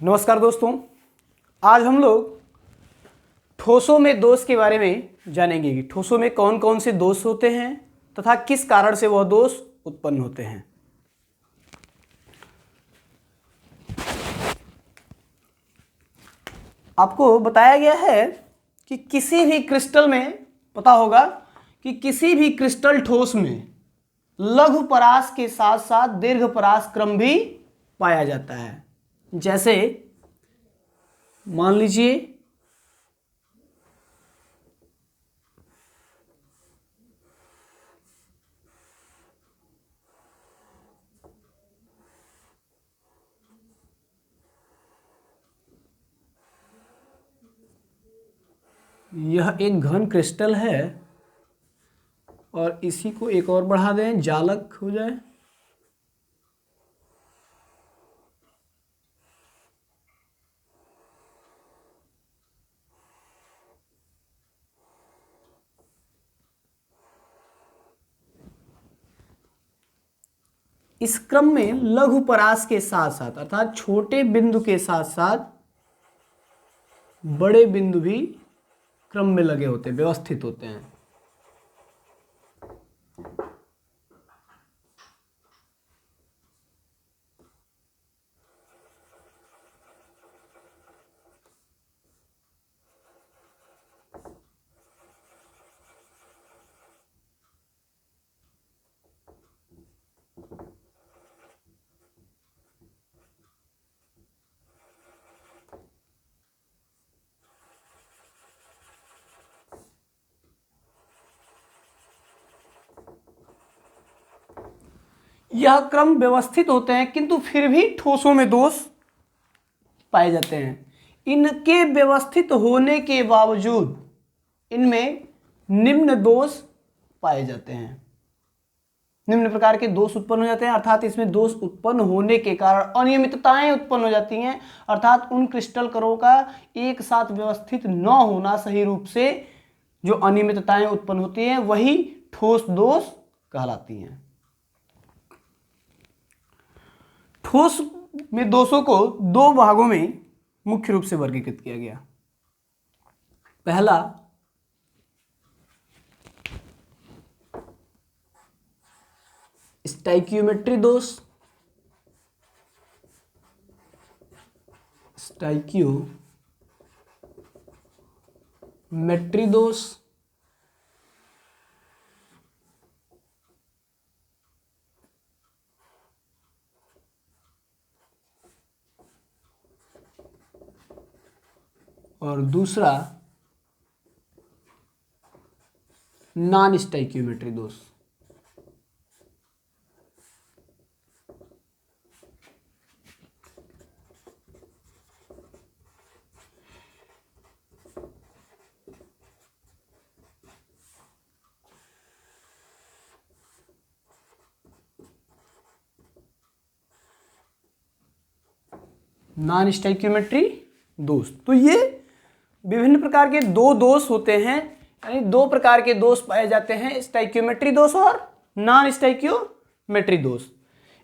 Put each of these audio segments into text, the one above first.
नमस्कार दोस्तों। आज हम लोग ठोसों में दोष के बारे में जानेंगे कि ठोसों में कौन कौन से दोष होते हैं तथा किस कारण से वह दोष उत्पन्न होते हैं। आपको बताया गया है कि किसी भी क्रिस्टल में पता होगा कि किसी भी क्रिस्टल ठोस में लघु परास के साथ साथ दीर्घ परास क्रम भी पाया जाता है। जैसे मान लीजिए यह एक घन क्रिस्टल है और इसी को एक और बढ़ा दें, जालक हो जाए। इस क्रम में लघु परास के साथ साथ अर्थात छोटे बिंदु के साथ साथ बड़े बिंदु भी क्रम में लगे होते हैं, व्यवस्थित होते हैं। यह क्रम व्यवस्थित होते हैं किंतु फिर भी ठोसों में दोष पाए जाते हैं। इनके व्यवस्थित होने के बावजूद इनमें निम्न दोष पाए जाते हैं। निम्न प्रकार के दोष उत्पन्न हो जाते हैं अर्थात इसमें दोष उत्पन्न होने के कारण अनियमितताएं उत्पन्न हो जाती हैं अर्थात उन क्रिस्टल कणों का एक साथ व्यवस्थित न होना, सही रूप से जो अनियमितताएं उत्पन्न होती हैं वही ठोस दोष कहलाती हैं। ठोस में दोषों को दो भागों में मुख्य रूप से वर्गीकृत किया गया। पहला स्टाइकियोमेट्री दोष, स्टाइकियोमेट्री दोष, और दूसरा नॉन स्टाइकियोमेट्री दोष। नॉन स्टाइकियोमेट्री दोष, तो ये विभिन्न प्रकार के दो दोष होते हैं, यानी दो प्रकार के दोष पाए जाते हैं, स्टाइकियोमेट्री दोष और नॉन स्टाइकियोमेट्री दोष।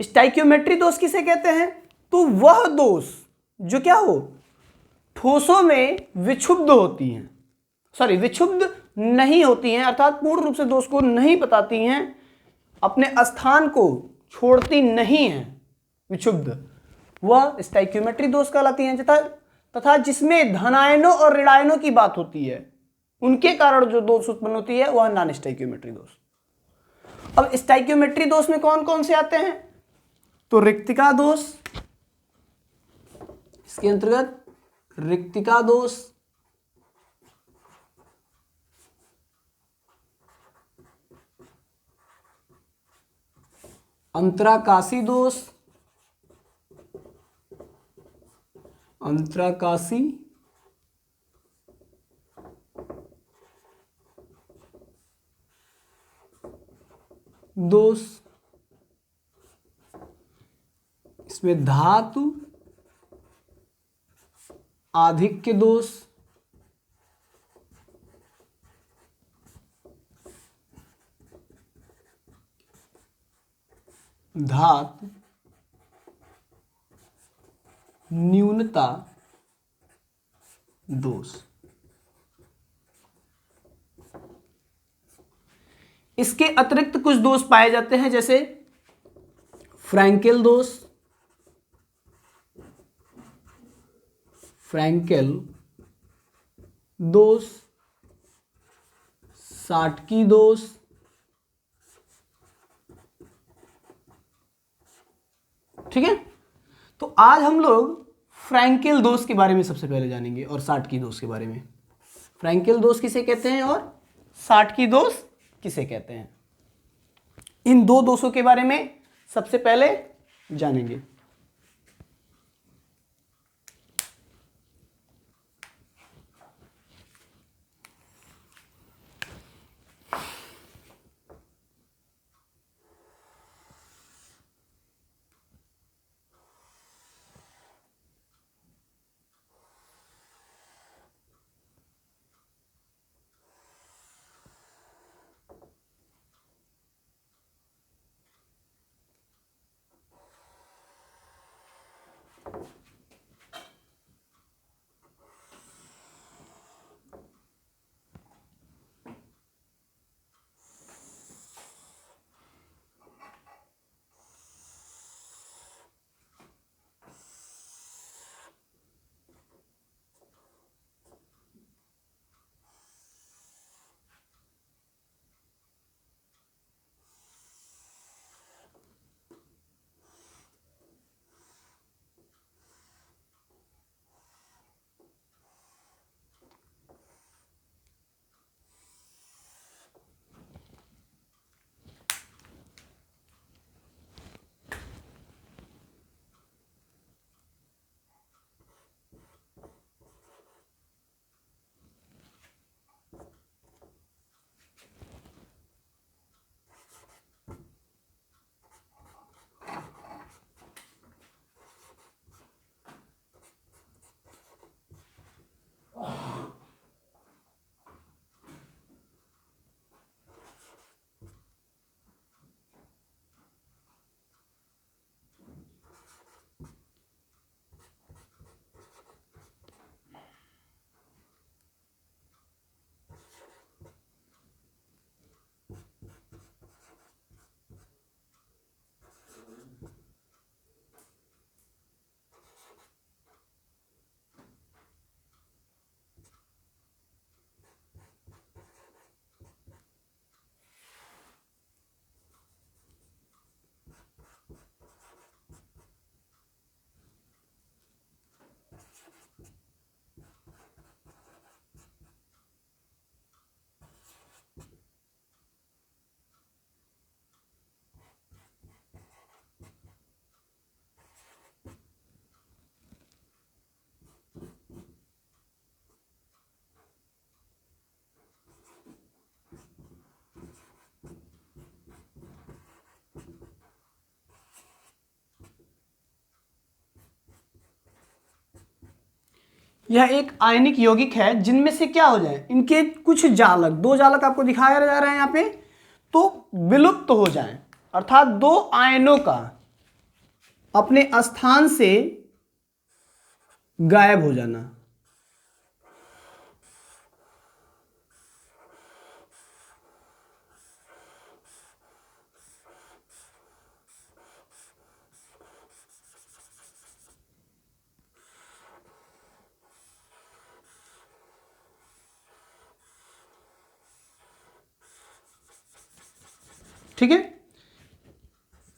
स्टाइकियोमेट्री दोष किसे कहते हैं? तो वह दोष जो क्या हो, ठोसों में विक्षुब्ध होती हैं, विक्षुब्ध नहीं होती हैं अर्थात पूर्ण रूप से दोष को नहीं बताती हैं, अपने स्थान को छोड़ती नहीं हैं, विक्षुब्ध, वह स्टाइकियोमेट्री दोष कहलाती हैं। तथा जिसमें धनायनों और ऋणायनों की बात होती है उनके कारण जो दोष उत्पन्न होती है वह नॉन स्टाइकियोमेट्री दोष। अब स्टाइकियोमेट्री दोष में कौन कौन से आते हैं? तो रिक्तिका दोष, इसके अंतर्गत रिक्तिका दोष, अंतराकाशी दोष, अंतराकाशी दोष, इसमें धातु आधिक्य दोष, धातु न्यूनता दोष। इसके अतिरिक्त कुछ दोष पाए जाते हैं, जैसे फ्रैंकेल दोष, फ्रैंकेल दोष, साटकी दोष, ठीक है। तो आज हम लोग फ्रैंकेल दोष के बारे में सबसे पहले जानेंगे और साटकी दोष के बारे में। फ्रैंकेल दोष किसे कहते हैं और साटकी दोष किसे कहते हैं, इन दो दोषों के बारे में सबसे पहले जानेंगे। यह एक आयनिक यौगिक है जिनमें से क्या हो जाए, इनके कुछ जालक, दो जालक आपको दिखाया जा रहा है यहाँ पे, तो विलुप्त हो जाएं, अर्थात दो आयनों का अपने स्थान से गायब हो जाना। ठीक है,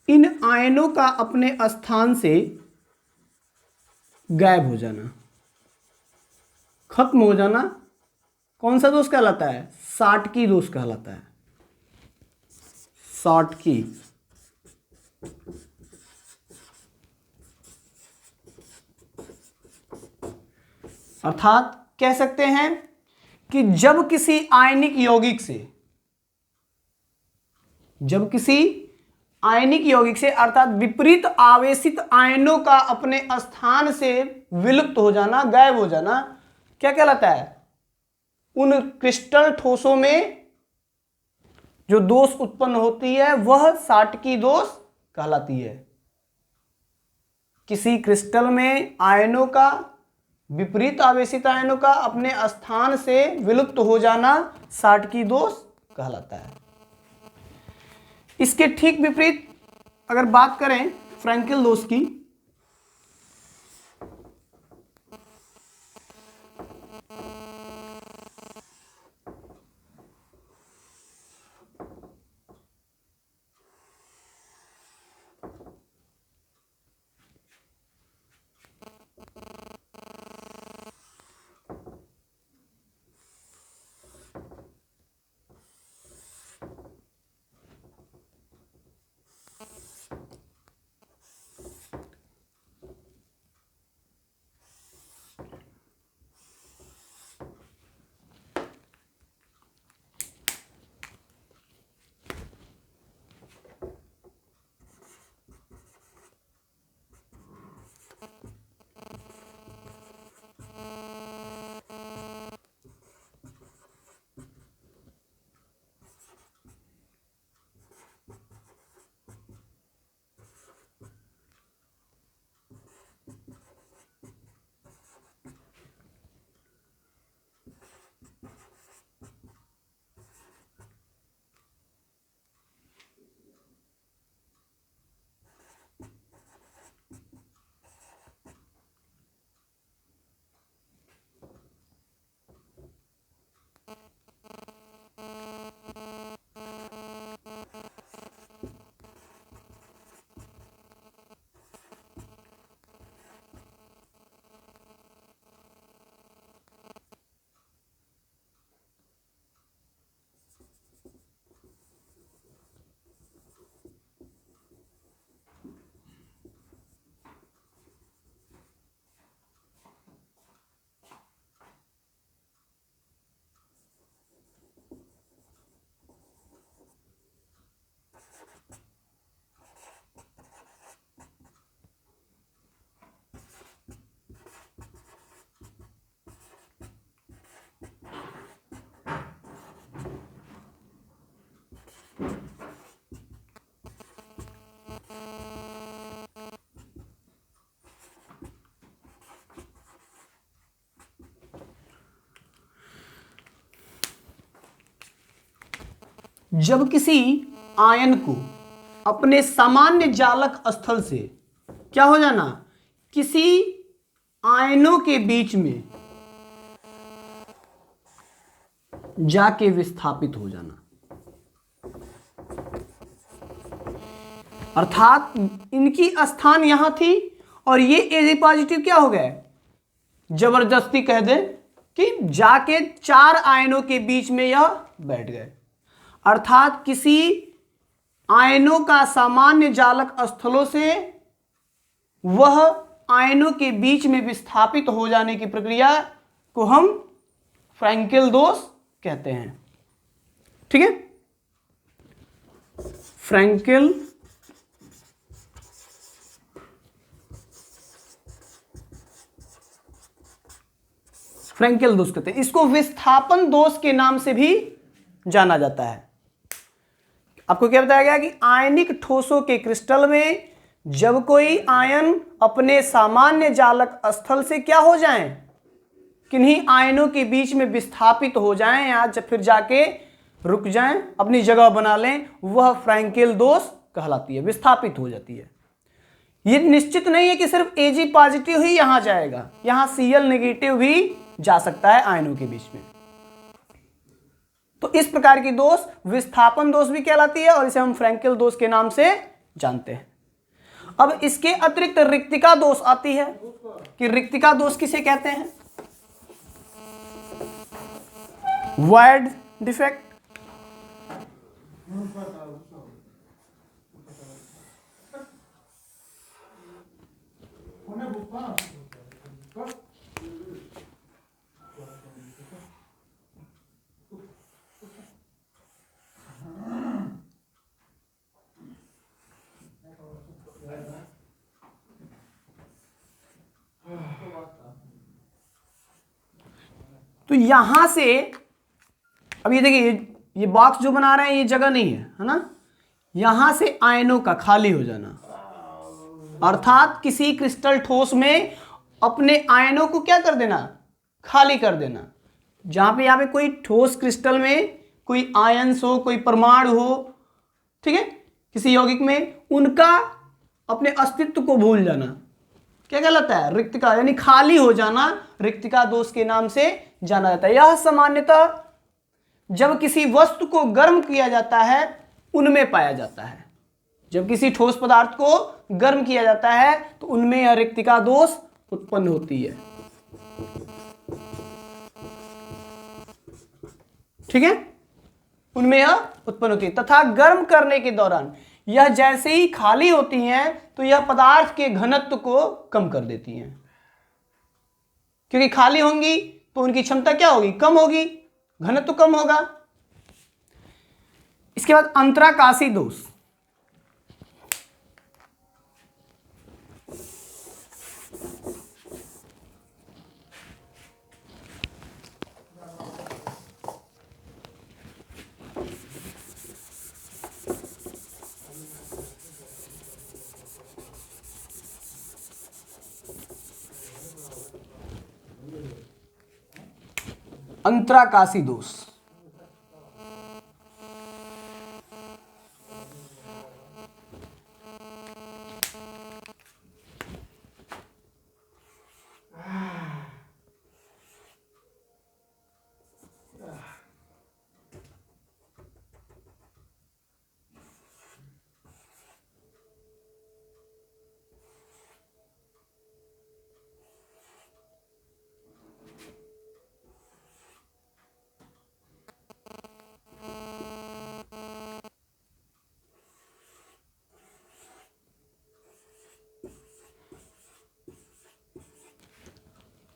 इन आयनों का अपने स्थान से गायब हो जाना, खत्म हो जाना, कौन सा दोष कहलाता है? साटकी दोष कहलाता है। साटकी अर्थात कह सकते हैं कि जब किसी आयनिक यौगिक से अर्थात विपरीत आवेशित आयनों का अपने स्थान से विलुप्त हो जाना, गायब हो जाना, क्या कहलाता है? उन क्रिस्टल ठोसों में जो दोष उत्पन्न होती है वह साटकी दोष कहलाती है। किसी क्रिस्टल में आयनों का, विपरीत आवेशित आयनों का अपने स्थान से विलुप्त हो जाना शॉटकी दोष कहलाता है। इसके ठीक विपरीत अगर बात करें फ्रैंकेल दोष की, जब किसी आयन को अपने सामान्य जालक स्थल से क्या हो जाना, किसी आयनों के बीच में जाके विस्थापित हो जाना, अर्थात इनकी स्थान यहां थी और ये Ag पॉजिटिव क्या हो गए, जबरदस्ती कह दे कि जाके 4 आयनों के बीच में यह बैठ गए, अर्थात किसी आयनों का सामान्य जालक स्थलों से वह आयनों के बीच में विस्थापित हो जाने की प्रक्रिया को हम फ्रैंकेल दोष कहते हैं। ठीक है, फ्रैंकेल दोष कहते हैं। इसको विस्थापन दोष के नाम से भी जाना जाता है। आपको क्या बताया गया कि आयनिक ठोसों के क्रिस्टल में जब कोई आयन अपने सामान्य जालक स्थल से क्या हो जाएं, किन्हीं आयनों के बीच में विस्थापित हो जाएं या फिर जाके रुक जाएं, अपनी जगह बना लें, वह फ्रैंकेल दोष कहलाती है, विस्थापित हो जाती है। ये निश्चित नहीं है कि सिर्फ Ag पॉजिटिव ही यहां जाएगा, यहां Cl नेगेटिव भी जा सकता है आयनों के बीच में। तो इस प्रकार की दोष विस्थापन दोष भी कहलाती है और इसे हम फ्रैंकेल दोष के नाम से जानते हैं। अब इसके अतिरिक्त रिक्तिका दोष आती है कि रिक्तिका दोष किसे कहते हैं, वॉइड डिफेक्ट। तो यहां से अब ये देखिए, ये बॉक्स जो बना रहे हैं ये जगह नहीं है, है ना, यहां से आयनों का खाली हो जाना, अर्थात किसी क्रिस्टल ठोस में अपने आयनों को क्या कर देना, खाली कर देना। जहां पे यहाँ पे कोई ठोस क्रिस्टल में कोई आयन्स हो, कोई परमाणु हो, ठीक है, किसी यौगिक में, उनका अपने अस्तित्व को भूल जाना क्या कहलाता है, रिक्तिका, यानी खाली हो जाना रिक्तिका दोष के नाम से जाना जाता है। यह सामान्यतः जब किसी वस्तु को गर्म किया जाता है उनमें पाया जाता है। जब किसी ठोस पदार्थ को गर्म किया जाता है तो उनमें यह रिक्तिका दोष उत्पन्न होती है। ठीक है, उनमें यह उत्पन्न होती है। तथा गर्म करने के दौरान यह जैसे ही खाली होती हैं तो यह पदार्थ के घनत्व को कम कर देती हैं, क्योंकि खाली होंगी तो उनकी क्षमता क्या होगी, कम होगी, घनत्व कम होगा। इसके बाद अंतराकाशी दोष। अंतराकाशी दोष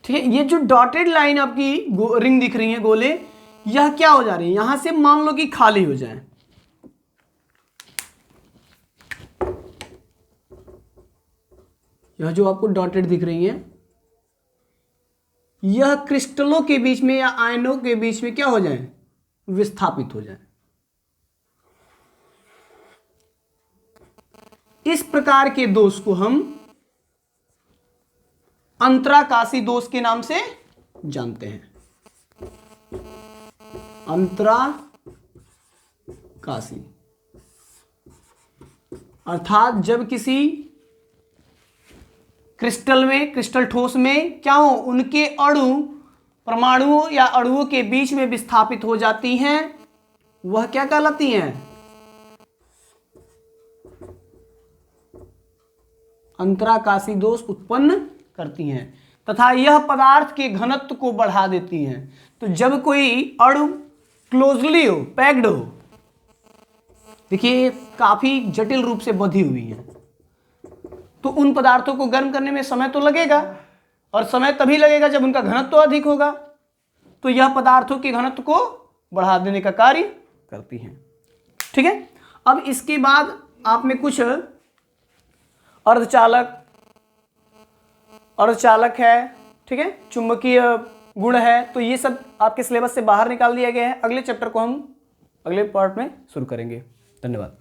ठीक है। ये जो डॉटेड लाइन आपकी रिंग दिख रही है, गोले, यह क्या हो जा रही है, यहां से मान लो कि खाली हो जाए, यह जो आपको डॉटेड दिख रही है, यह क्रिस्टलों के बीच में या आयनों के बीच में क्या हो जाए, विस्थापित हो जाए। इस प्रकार के दोष को हम अंतराकाशी दोष के नाम से जानते हैं। अंतराकाशी अर्थात जब किसी क्रिस्टल में, क्रिस्टल ठोस में क्या हो, उनके अणु, परमाणुओं या अणुओं के बीच में विस्थापित हो जाती हैं, वह क्या कहलाती हैं, अंतराकाशी दोष उत्पन्न करती हैं। तथा यह पदार्थ के घनत्व को बढ़ा देती हैं। तो जब कोई अणु क्लोजली हो, पैक्ड हो, देखिए काफी जटिल रूप से बंधी हुई है, तो उन पदार्थों को गर्म करने में समय तो लगेगा, और समय तभी लगेगा जब उनका घनत्व अधिक होगा। तो यह पदार्थों के घनत्व को बढ़ा देने का कार्य करती हैं। ठीक है, अब इसके बाद आप में कुछ अर्धचालक है, ठीक है, चुंबकीय गुण है, तो ये सब आपके सिलेबस से बाहर निकाल दिया गया है। अगले चैप्टर को हम अगले पार्ट में शुरू करेंगे। धन्यवाद।